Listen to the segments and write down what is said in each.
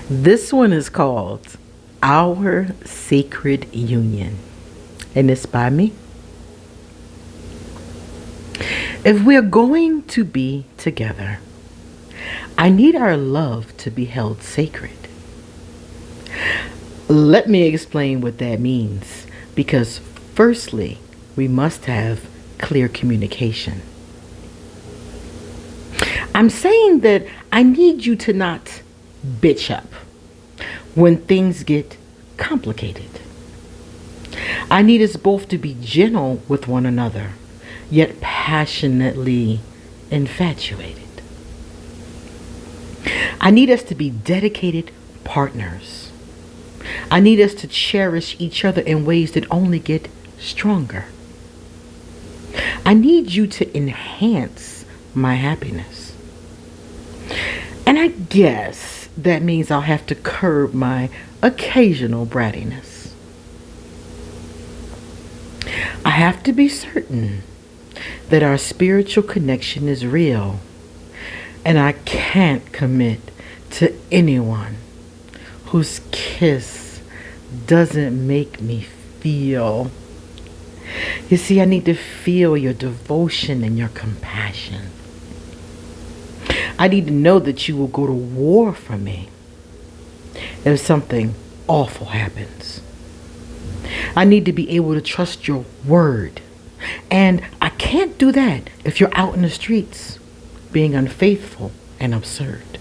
This one is called Our Sacred Union, and it's by me. If we're going to be together, I need our love to be held sacred. Let me explain what that means, because firstly, we must have clear communication. I'm saying that I need you to not bitch up when things get complicated. I need us both to be gentle with one another, yet passionately infatuated. I need us to be dedicated partners. I need us to cherish each other in ways that only get stronger. I need you to enhance my happiness. And I guess that means I'll have to curb my occasional brattiness. I have to be certain that our spiritual connection is real, and I can't commit to anyone whose kiss doesn't make me feel. You see, I need to feel your devotion and your compassion. I need to know that you will go to war for me if something awful happens. I need to be able to trust your word. And I can't do that if you're out in the streets being unfaithful and absurd.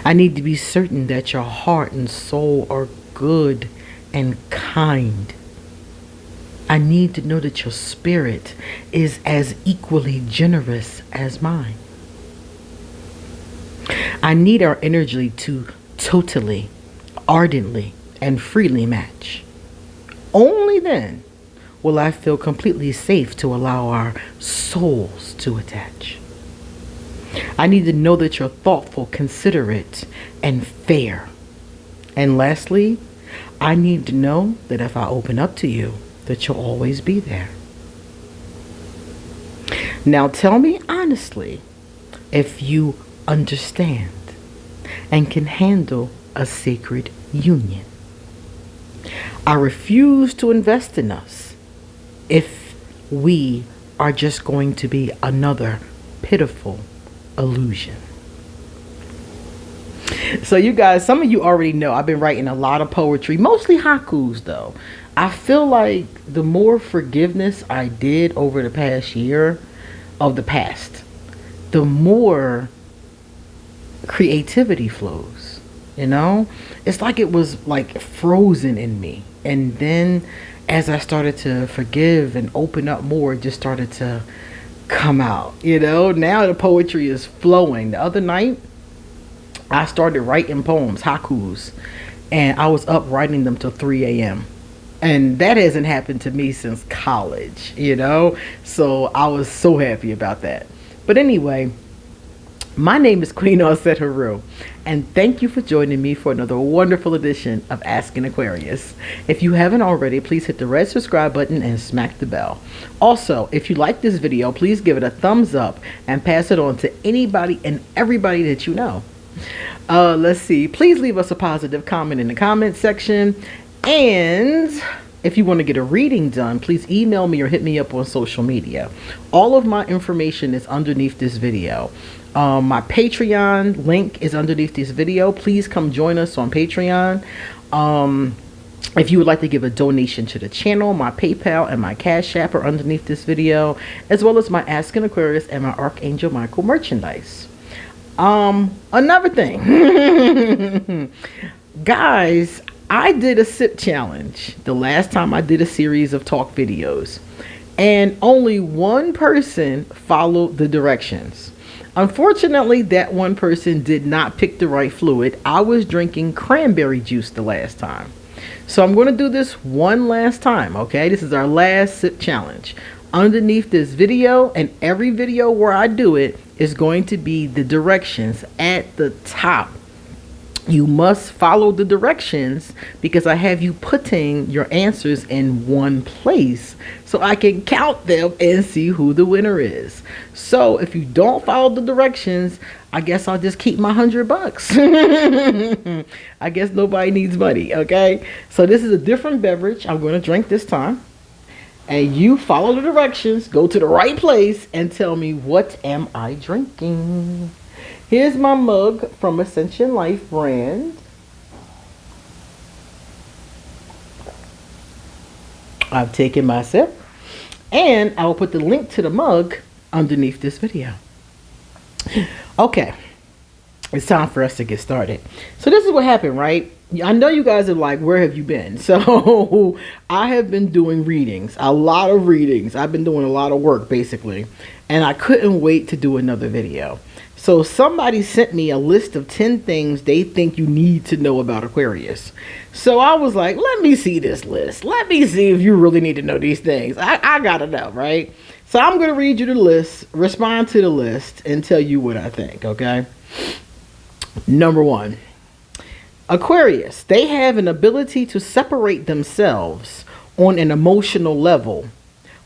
I need to be certain that your heart and soul are good and kind. I need to know that your spirit is as equally generous as mine. I need our energy to totally, ardently, and freely match. Only then will I feel completely safe to allow our souls to attach. I need to know that you're thoughtful, considerate, and fair. And lastly, I need to know that if I open up to you, that you'll always be there. Now tell me honestly if you understand and can handle a sacred union. I refuse to invest in us if we are just going to be another pitiful illusion. So you guys, some of you already know I've been writing a lot of poetry, mostly haikus though. I feel like the more forgiveness I did over the past year of the past, the more creativity flows, you know? It's like it was like frozen in me. And then as I started to forgive and open up more, it just started to come out, you know? Now the poetry is flowing. The other night, I started writing poems, haikus, and I was up writing them till 3 a.m. And that hasn't happened to me since college, you know? So I was so happy about that. But anyway, my name is QueenAusetHeru, and thank you for joining me for another wonderful edition of Asking Aquarius. If you haven't already, please hit the red subscribe button and smack the bell. Also, if you like this video, please give it a thumbs up and pass it on to anybody and everybody that you know. Let's see. Please leave us a positive comment in the comment section. And if you want to get a reading done, please email me or hit me up on social media. All of my information is underneath this video. My Patreon link is underneath this video. Please come join us on Patreon. If you would like to give a donation to the channel, my PayPal and my Cashapp are underneath this video, as well as my Asking Aquarius and my ArchAngel Michael merchandise. Another thing, guys, I did a sip challenge the last time I did a series of talk videos, and only one person followed the directions. Unfortunately, that one person did not pick the right fluid. I was drinking cranberry juice the last time. So I'm going to do this one last time, okay? This is our last sip challenge. Underneath this video, and every video where I do it is going to be the directions at the top You must follow the directions because I have you putting your answers in one place so I can count them and see who the winner is. So if you don't follow the directions, I guess I'll just keep my $100. I guess nobody needs money, okay? So this is a different beverage I'm going to drink this time. And you follow the directions, go to the right place, and tell me, what am I drinking? Here's my mug from AscensionLife brand. I've taken my sip, and I will put the link to the mug underneath this video. Okay, it's time for us to get started. So this is what happened, right? I know you guys are like, where have you been? So I have been doing readings, a lot of readings. I've been doing a lot of work basically, and I couldn't wait to do another video. So somebody sent me a list of 10 things they think you need to know about Aquarius. So I was like, let me see this list. Let me see if you really need to know these things. I gotta know, right? So I'm going to read you the list, respond to the list, and tell you what I think, okay? Number 1. Aquarius, they have an ability to separate themselves on an emotional level,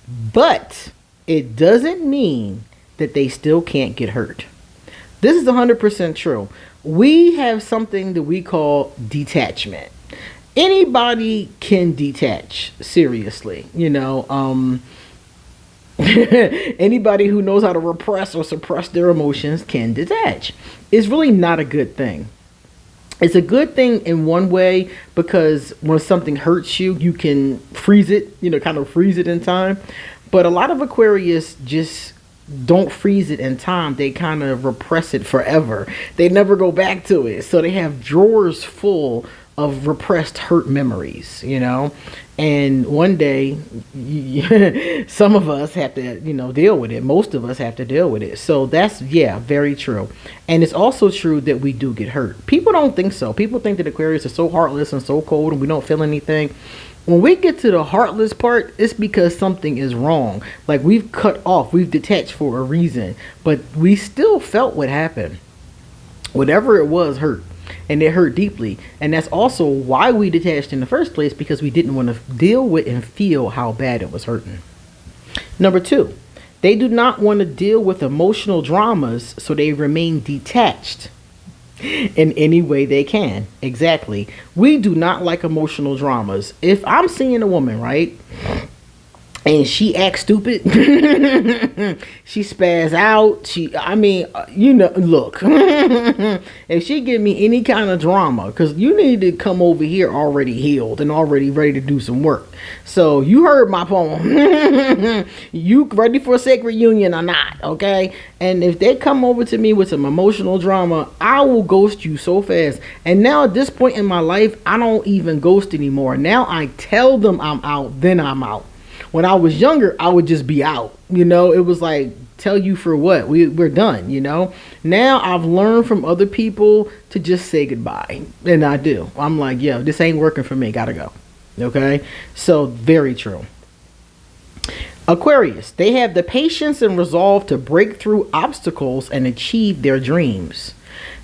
but it doesn't mean that they still can't get hurt. This is 100% true. We have something that we call detachment. Anybody can detach, seriously. You know, anybody who knows how to repress or suppress their emotions can detach. It's really not a good thing. It's a good thing in one way because when something hurts you, you can freeze it, you know, kind of freeze it in time. But a lot of Aquarius just don't freeze it in time. They kind of repress it forever. They never go back to it. So they have drawers full of repressed hurt memories, you know. And one day, some of us have to, you know, deal with it. Most of us have to deal with it. So that's, yeah, very true. And it's also true that we do get hurt. People don't think so. People think that Aquarius is so heartless and so cold and we don't feel anything. When we get to the heartless part, it's because something is wrong. Like we've cut off, we've detached for a reason, but we still felt what happened. Whatever it was hurt, and it hurt deeply. And that's also why we detached in the first place, because we didn't want to deal with and feel how bad it was hurting. Number 2, they do not want to deal with emotional dramas, so they remain detached in any way they can. Exactly. We do not like emotional dramas. If I'm seeing a woman, right, and she acts stupid, she spaz out, you know, look, if she give me any kind of drama, because you need to come over here already healed and already ready to do some work. So you heard my poem. You ready for a sacred union or not, okay? And if they come over to me with some emotional drama, I will ghost you so fast. And now at this point in my life, I don't even ghost anymore. Now I tell them I'm out, then I'm out. When I was younger, I would just be out. You know, it was like, tell you for what? We're done, you know. Now I've learned from other people to just say goodbye. And I do. I'm like, yo, this ain't working for me. Gotta go. Okay? So, very true. Aquarius, they have the patience and resolve to break through obstacles and achieve their dreams.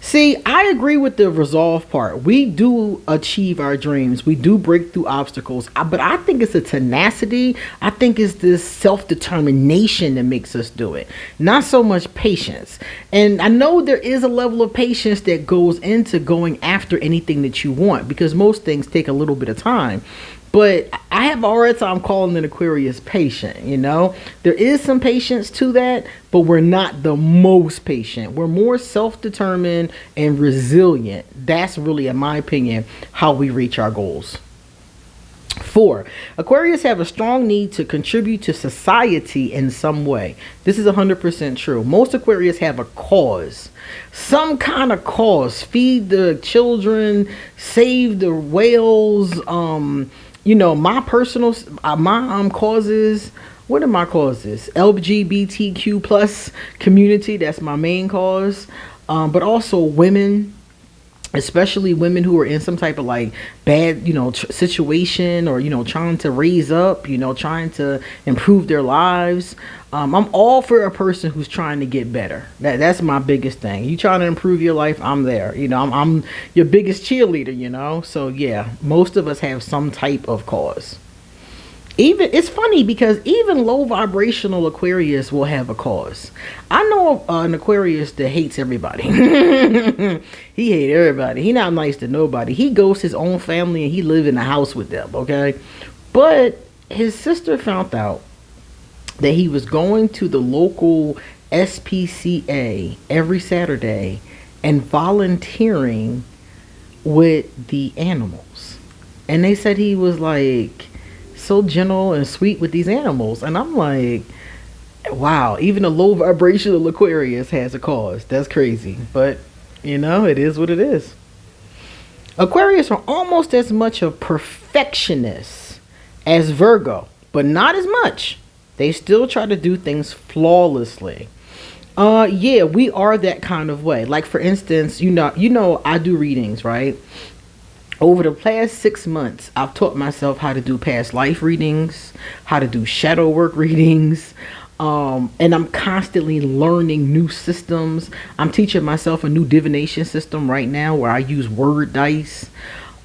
See, I agree with the resolve part. We do achieve our dreams. We do break through obstacles. But I think it's a tenacity. I think it's this self-determination that makes us do it. Not so much patience. And I know there is a level of patience that goes into going after anything that you want, because most things take a little bit of time. But I have a hard time calling an Aquarius patient, you know. There is some patience to that, but we're not the most patient. We're more self-determined and resilient. That's really, in my opinion, how we reach our goals. 4, Aquarius have a strong need to contribute to society in some way. This is 100% true. Most Aquarius have a cause, some kind of cause. Feed the children, save the whales, you know, my personal, my causes, what are my causes? LGBTQ plus community, that's my main cause. But also women, especially women who are in some type of like bad, situation, or, trying to raise up, trying to improve their lives. I'm all for a person who's trying to get better. That's my biggest thing. You trying to improve your life, I'm there. I'm your biggest cheerleader. So yeah, most of us have some type of cause. Even it's funny because even low vibrational Aquarius will have a cause. I know an Aquarius that hates everybody. He hates everybody. He not nice to nobody. He ghosts his own family and he live in a house with them. Okay, but his sister found out that he was going to the local SPCA every Saturday and volunteering with the animals, and they said he was like so gentle and sweet with these animals. And I'm like, wow, even a low vibrational Aquarius has a cause. That's crazy, but it is what it is. Aquarius are almost as much of perfectionists as Virgo, but not as much. They still try to do things flawlessly. Yeah, we are that kind of way. Like, for instance, I do readings, right? Over the past 6 months, I've taught myself how to do past life readings, how to do shadow work readings, and I'm constantly learning new systems. I'm teaching myself a new divination system right now where I use word dice.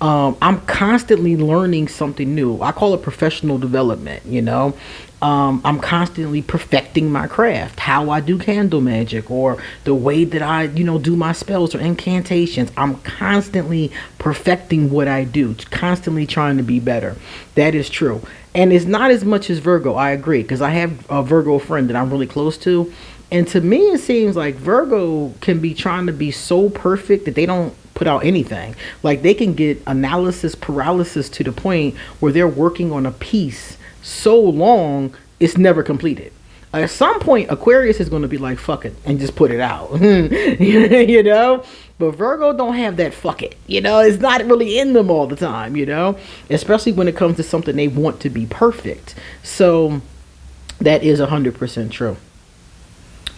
I'm constantly learning something new. I call it professional development, I'm constantly perfecting my craft, how I do candle magic, or the way that I, do my spells or incantations. I'm constantly perfecting what I do, constantly trying to be better. That is true. And it's not as much as Virgo, I agree, because I have a Virgo friend that I'm really close to. And to me, it seems like Virgo can be trying to be so perfect that they don't put out anything. Like, they can get analysis paralysis to the point where they're working on a piece so long it's never completed. At some point, Aquarius is going to be like, fuck it, and just put it out. But Virgo don't have that fuck it. It's not really in them all the time, especially when it comes to something they want to be perfect. So that is 100% true.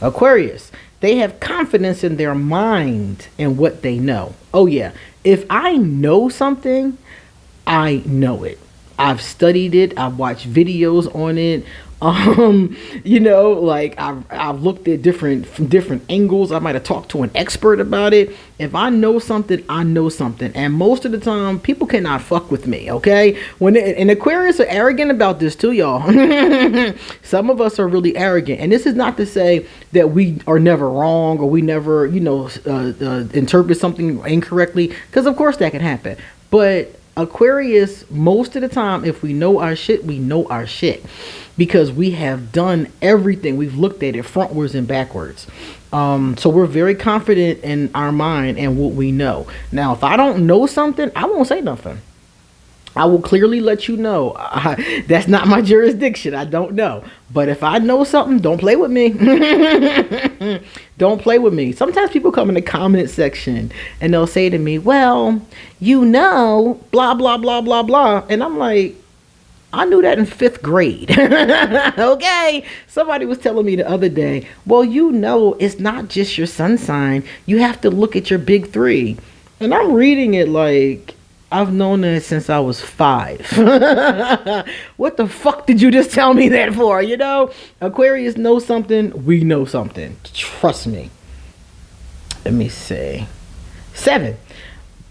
Aquarius, they have confidence in their mind and what they know. Oh yeah, if I know something, I know it. I've studied it. I've watched videos on it. Like I've looked at from different angles. I might have talked to an expert about it. If I know something, I know something. And most of the time, people cannot fuck with me, okay? And Aquarius are arrogant about this too, y'all. Some of us are really arrogant. And this is not to say that we are never wrong or we never, interpret something incorrectly. Because of course that can happen. But Aquarius, most of the time, if we know our shit, we know our shit. Because we have done everything. We've looked at it frontwards and backwards. So we're very confident in our mind and what we know. Now, if I don't know something, I won't say nothing. I will clearly let you know. That's not my jurisdiction. I don't know. But if I know something, don't play with me. Don't play with me. Sometimes people come in the comment section and they'll say to me, well, blah, blah, blah, blah, blah. And I'm like, I knew that in 5th grade. Okay. Somebody was telling me the other day, well, it's not just your sun sign. You have to look at your big 3. And I'm reading it like, I've known that since I was 5. What the fuck did you just tell me that for? Aquarius knows something. We know something. Trust me. Let me see. 7.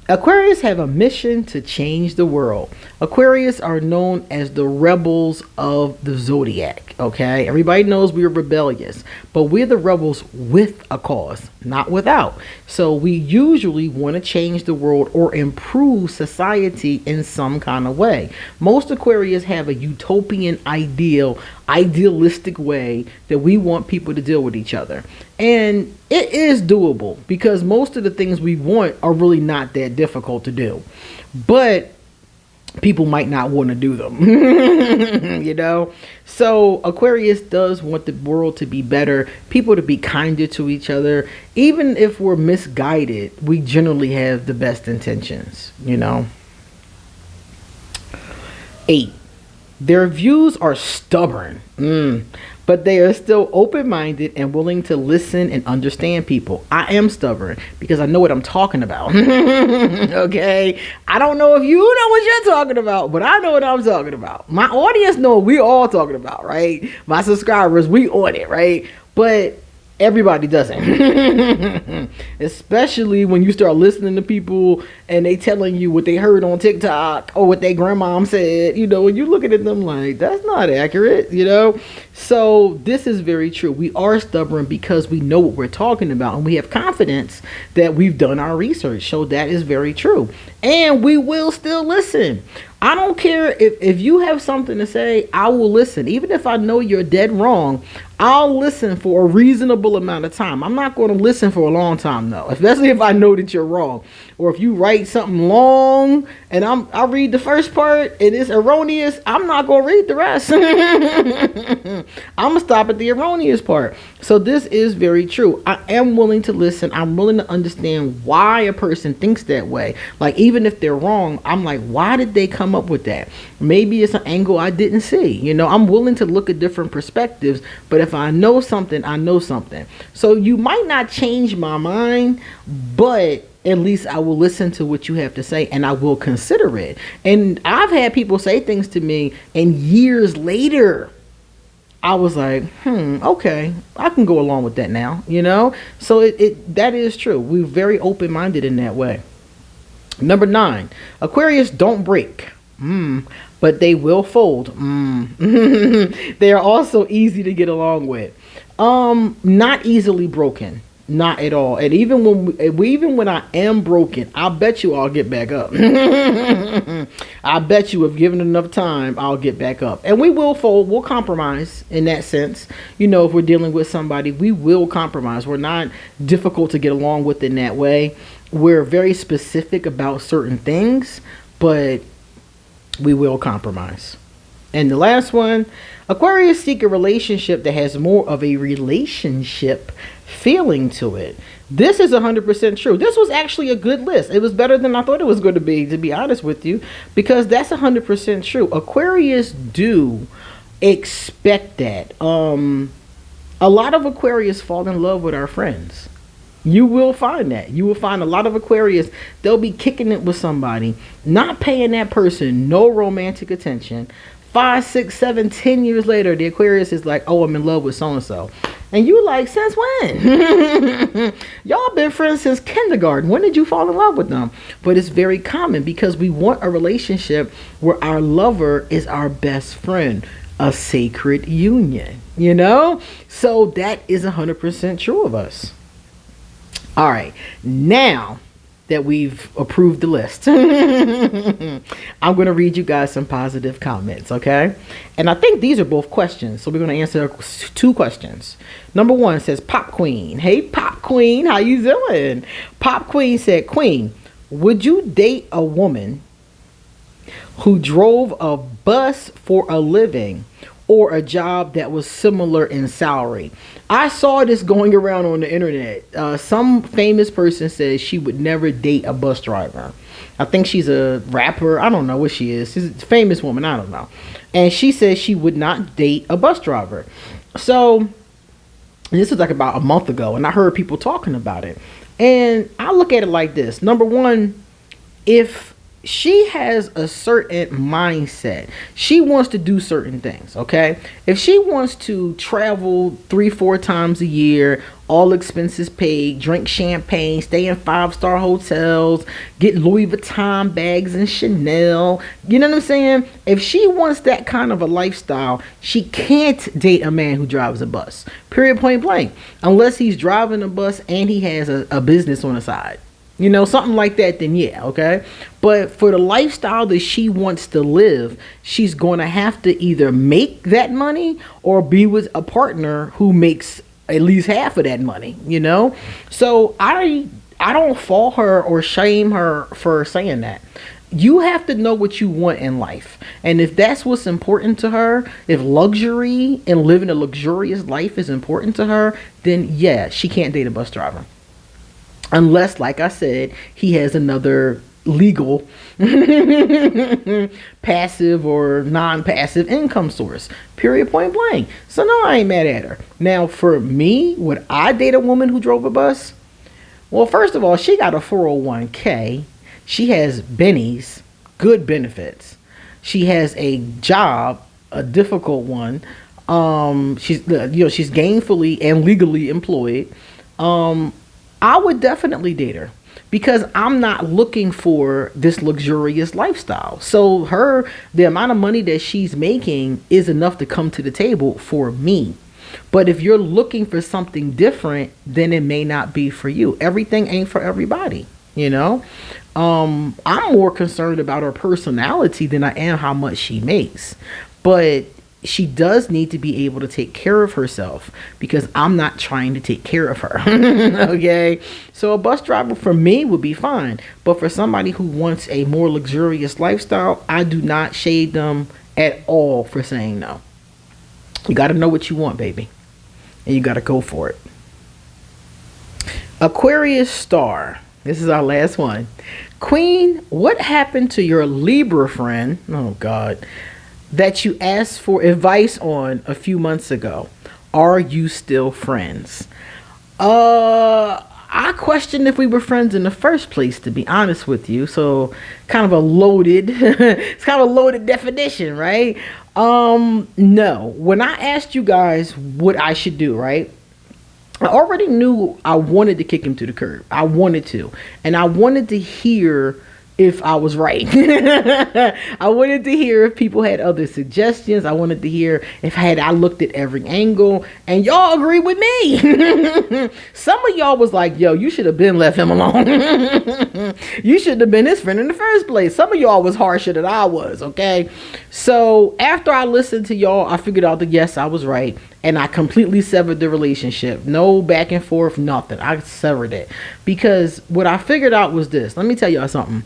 Aquarius have a mission to change the world. Aquarius are known as the rebels of the zodiac. Okay, everybody knows we are rebellious, but we're the rebels with a cause, not without. So we usually want to change the world or improve society in some kind of way. Most Aquarius have a utopian idealistic way that we want people to deal with each other. And it is doable because most of the things we want are really not that difficult to do. But people might not want to do them. So Aquarius does want the world to be better, people to be kinder to each other. Even if we're misguided, we generally have the best intentions. 8. Their views are stubborn, but they are still open-minded and willing to listen and understand people. I am stubborn because I know what I'm talking about. Okay? I don't know if you know what you're talking about, but I know what I'm talking about. My audience know what we all talking about, right? My subscribers, we on it, right? But everybody doesn't. Especially when you start listening to people and they telling you what they heard on TikTok or what their grandmom said, you know, and you looking at them like, that's not accurate, you know? So this is very true. We are stubborn because we know what we're talking about and we have confidence that we've done our research. So that is very true. And we will still listen. I don't care if you have something to say, I will listen. Even if I know you're dead wrong, I'll listen for a reasonable amount of time. I'm not going to listen for a long time though, especially if I know that you're wrong. Or if you write something long and I read the first part and it's erroneous, I'm not going to read the rest. I'm going to stop at the erroneous part. So this is very true. I am willing to listen. I'm willing to understand why a person thinks that way. Like even if they're wrong, I'm like, why did they come up with that? Maybe it's an angle I didn't see. You know, I'm willing to look at different perspectives, but if I know something, I know something. So you might not change my mind, but at least I will listen to what you have to say and I will consider it. And I've had people say things to me and years later, I was like, okay, I can go along with that now, you know? So that is true. We're very open-minded in that way. Number 9, Aquarius don't break. But they will fold. They are also easy to get along with. Not easily broken. Not at all. And even when I am broken, I bet you I'll get back up. I bet you if given enough time, I'll get back up. And we will fold. We'll compromise in that sense. You know, if we're dealing with somebody, we will compromise. We're not difficult to get along with in that way. We're very specific about certain things, but we will compromise. And the last one, Aquarius seek a relationship that has more of a relationship feeling to it. This is 100% true. This was actually a good list. It was better than I thought it was going to be honest with you, because that's 100% true. Aquarius do expect that. A lot of Aquarius fall in love with our friends. You will find that. You will find a lot of Aquarius, they'll be kicking it with somebody, not paying that person no romantic attention. 5, 6, 7, 10 years later, the Aquarius is like, oh, I'm in love with so-and-so. And you like, since when? Y'all been friends since kindergarten. When did you fall in love with them? But it's very common because we want a relationship where our lover is our best friend. A sacred union, you know? So that is 100% true of us. All right, now that we've approved the list, I'm going to read you guys some positive comments, okay? And I think these are both questions, so we're going to answer 2 questions. Number 1 says, Pop Queen. Hey, Pop Queen, how you doing? Pop Queen said, Queen, would you date a woman who drove a bus for a living or a job that was similar in salary? I saw this going around on the internet. Some famous person says she would never date a bus driver. I think she's a rapper. I don't know what she is. She's a famous woman. I don't know. And she says she would not date a bus driver. So this was like about a month ago, and I heard people talking about it. And I look at it like this. Number 1, if she has a certain mindset, she wants to do certain things, okay? If she wants to travel 3-4 times a year, all expenses paid, drink champagne, stay in 5-star hotels, get Louis Vuitton bags and Chanel, you know what I'm saying? If she wants that kind of a lifestyle, she can't date a man who drives a bus, period, point blank, unless he's driving a bus and he has a business on the side. You know, something like that, then yeah, okay? But for the lifestyle that she wants to live, she's going to have to either make that money or be with a partner who makes at least half of that money, you know? So I don't fault her or shame her for saying that. You have to know what you want in life. And if that's what's important to her, if luxury and living a luxurious life is important to her, then yeah, she can't date a bus driver. Unless, like I said, he has another legal passive or non-passive income source. Period, point blank. So no, I ain't mad at her. Now, for me, would I date a woman who drove a bus? Well, first of all, she got a 401k. She has bennies, good benefits. She has a job, a difficult one. She's she's gainfully and legally employed. I would definitely date her because I'm not looking for this luxurious lifestyle. So the amount of money that she's making is enough to come to the table for me. But if you're looking for something different, then it may not be for you. Everything ain't for everybody, you know? I'm more concerned about her personality than I am how much she makes. But she does need to be able to take care of herself because I'm not trying to take care of her. Okay. So a bus driver for me would be fine. But for somebody who wants a more luxurious lifestyle, I do not shade them at all for saying no. You got to know what you want, baby. And you got to go for it. Aquarius star. This is our last one. Queen, what happened to your Libra friend? Oh, God. That you asked for advice on a few months ago. Are you still friends? I questioned if we were friends in the first place, to be honest with you. So kind of a loaded, it's kind of a loaded definition, right? No. When I asked you guys what I should do, right? I already knew I wanted to kick him to the curb. I wanted to. And I wanted to hear if I was right. I wanted to hear if people had other suggestions. I wanted to hear if I looked at every angle, and y'all agree with me. Some of y'all was like, yo, you should have been left him alone. You shouldn't have been his friend in the first place. Some of y'all was harsher than I was, okay? So after I listened to y'all, I figured out that yes, I was right. And I completely severed the relationship. No back and forth, nothing. I severed it. Because what I figured out was this. Let me tell y'all something.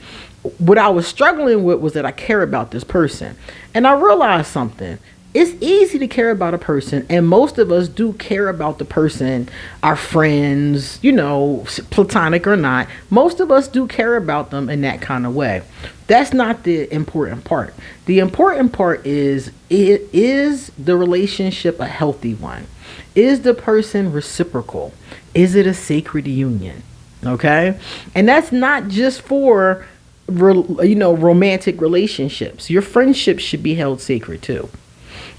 What I was struggling with was that I care about this person. And I realized something. It's easy to care about a person. And most of us do care about the person, our friends, you know, platonic or not. Most of us do care about them in that kind of way. That's not the important part. The important part is the relationship a healthy one? Is the person reciprocal? Is it a sacred union? Okay? And that's not just for, romantic relationships. Your friendship should be held sacred too.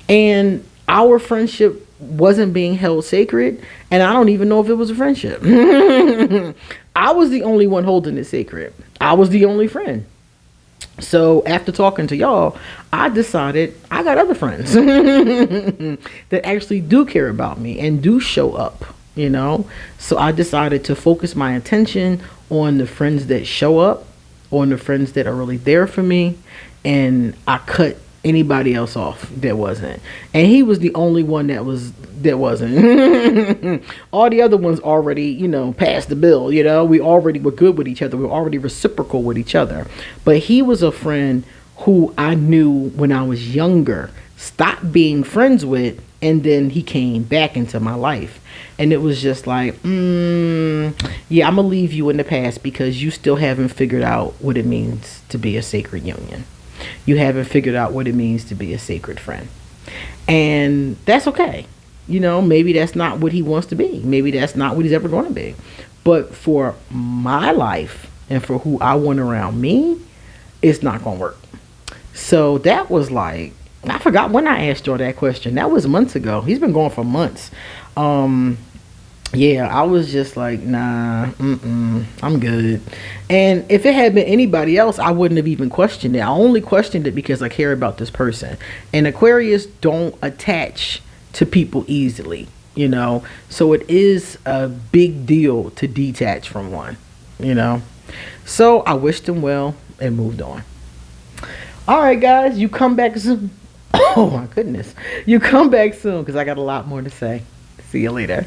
And our friendship wasn't being held sacred, and I don't even know if it was a friendship. I was the only one holding it sacred. I was the only friend. So after talking to y'all, I decided I got other friends that actually do care about me and do show up, you know. So I decided to focus my attention on the friends that show up, on the friends that are really there for me, and I cut anybody else off that wasn't. And he was the only one that wasn't. All the other ones already, passed the bill. We already were good with each other. We were already reciprocal with each other. But he was a friend who I knew when I was younger, stopped being friends with, and then he came back into my life. And it was just like, yeah, I'm gonna leave you in the past because you still haven't figured out what it means to be a sacred union. You haven't figured out what it means to be a sacred friend. And that's okay. Maybe that's not what he wants to be. Maybe that's not what he's ever going to be. But for my life and for who I want around me, it's not going to work. So that was like, I forgot when I asked y'all that question. That was months ago. He's been going for months. Yeah, I was just like, nah, I'm good. And if it had been anybody else, I wouldn't have even questioned it. I only questioned it because I care about this person. And Aquarius don't attach to people easily, So it is a big deal to detach from one, So I wished him well and moved on. All right, guys, you come back soon. Oh, my goodness. You come back soon because I got a lot more to say. See you later.